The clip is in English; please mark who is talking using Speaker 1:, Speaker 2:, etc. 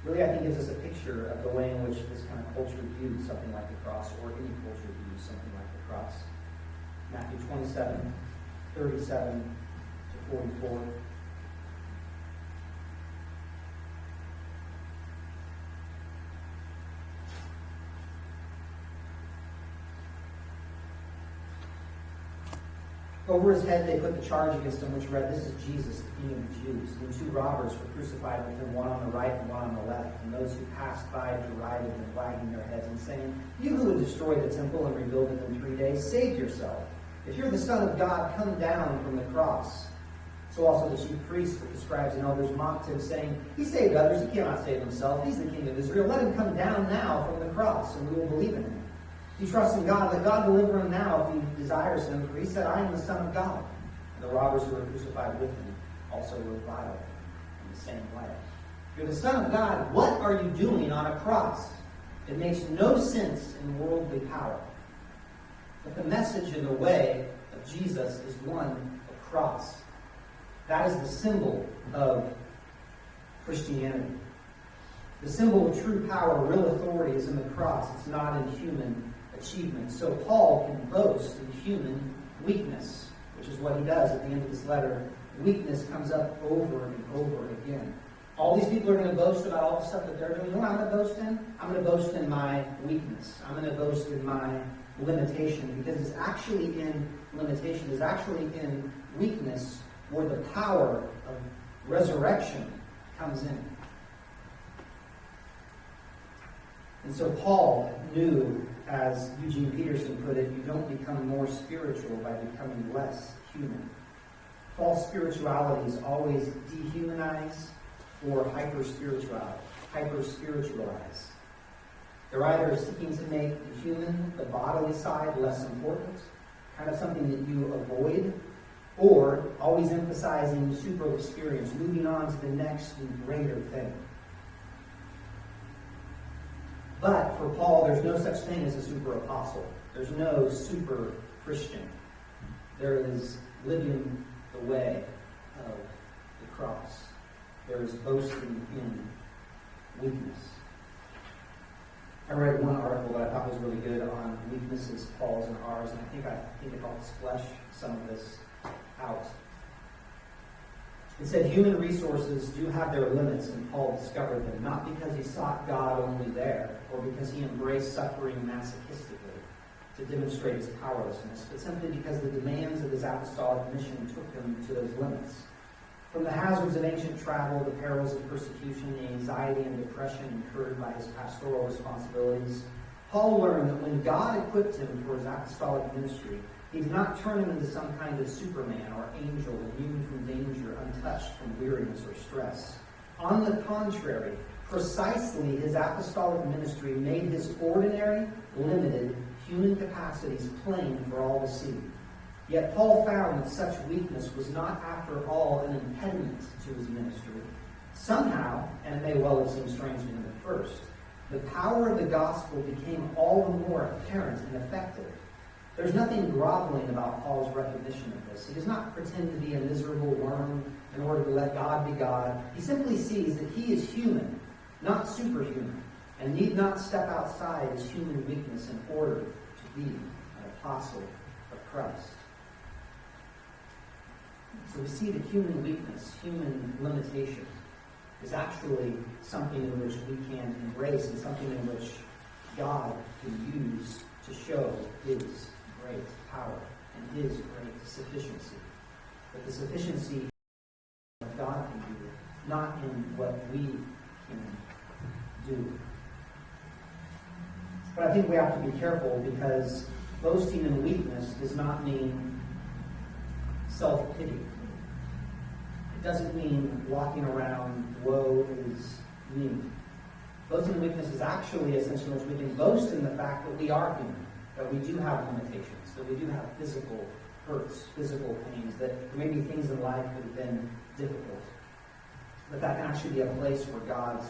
Speaker 1: really, I think, gives us a picture of the way in which this kind of culture views something like the cross, or any culture views something like the cross. Matthew 27, 37 to 44. Over his head they put the charge against him, which read, "This is Jesus, the King of the Jews." And 2 robbers were crucified with him, one on the right and one on the left. And those who passed by derided him, wagging their heads and saying, "You who would destroy the temple and rebuild it in 3 days, save yourself. If you're the Son of God, come down from the cross." So also the chief priests, the scribes and elders mocked him, saying, "He saved others, he cannot save himself. He's the King of Israel. Let him come down now from the cross, and we will believe in him. If you trust in God, let God deliver him now if he desires him, for he said, 'I am the Son of God.'" And the robbers who were crucified with him also reviled in the same way. "You're the Son of God. What are you doing on a cross?" It makes no sense in worldly power. But the message and the way of Jesus is one of cross. That is the symbol of Christianity. The symbol of true power, real authority, is in the cross. It's not in human achievement. So Paul can boast in human weakness, which is what he does at the end of this letter. Weakness comes up over and over again. All these people are going to boast about all the stuff that they're doing. You know what I'm going to boast in? I'm going to boast in my weakness. I'm going to boast in my limitation, because it's actually in limitation, it's actually in weakness where the power of resurrection comes in. And so Paul knew, as Eugene Peterson put it, you don't become more spiritual by becoming less human. False spirituality is always dehumanize or hyper-spiritualize. They're either seeking to make the human, the bodily side, less important, kind of something that you avoid, or always emphasizing super experience, moving on to the next and greater thing. But for Paul, there's no such thing as a super apostle. There's no super Christian. There is living the way of the cross. There is boasting in weakness. I read one article that I thought was really good on weaknesses, Paul's and ours, and I think it helps flesh some of this out. It said human resources do have their limits, and Paul discovered them, not because he sought God only there, or because he embraced suffering masochistically to demonstrate his powerlessness, but simply because the demands of his apostolic mission took him to those limits. From the hazards of ancient travel, the perils of persecution, the anxiety and depression incurred by his pastoral responsibilities, Paul learned that when God equipped him for his apostolic ministry, he did not turn him into some kind of Superman or angel immune from danger, untouched from weariness or stress. On the contrary, precisely his apostolic ministry made his ordinary, limited human capacities plain for all to see. Yet Paul found that such weakness was not, after all, an impediment to his ministry. Somehow, and it may well have seemed strange to him at first, the power of the gospel became all the more apparent and effective. There's nothing groveling about Paul's recognition of this. He does not pretend to be a miserable worm in order to let God be God. He simply sees that he is human, not superhuman, and need not step outside his human weakness in order to be an apostle of Christ. So we see that human weakness, human limitation, is actually something in which we can embrace and something in which God can use to show his great power and his great sufficiency. But the sufficiency of God can do, not in what we can do. But I think we have to be careful, because boasting in weakness does not mean self-pity. It doesn't mean walking around, woe is me. Boasting in weakness is actually a sense in which we can boast in the fact that we are human, that we do have limitations, that we do have physical hurts, physical pains, that there may be things in life that have been difficult. But that can actually be a place where God's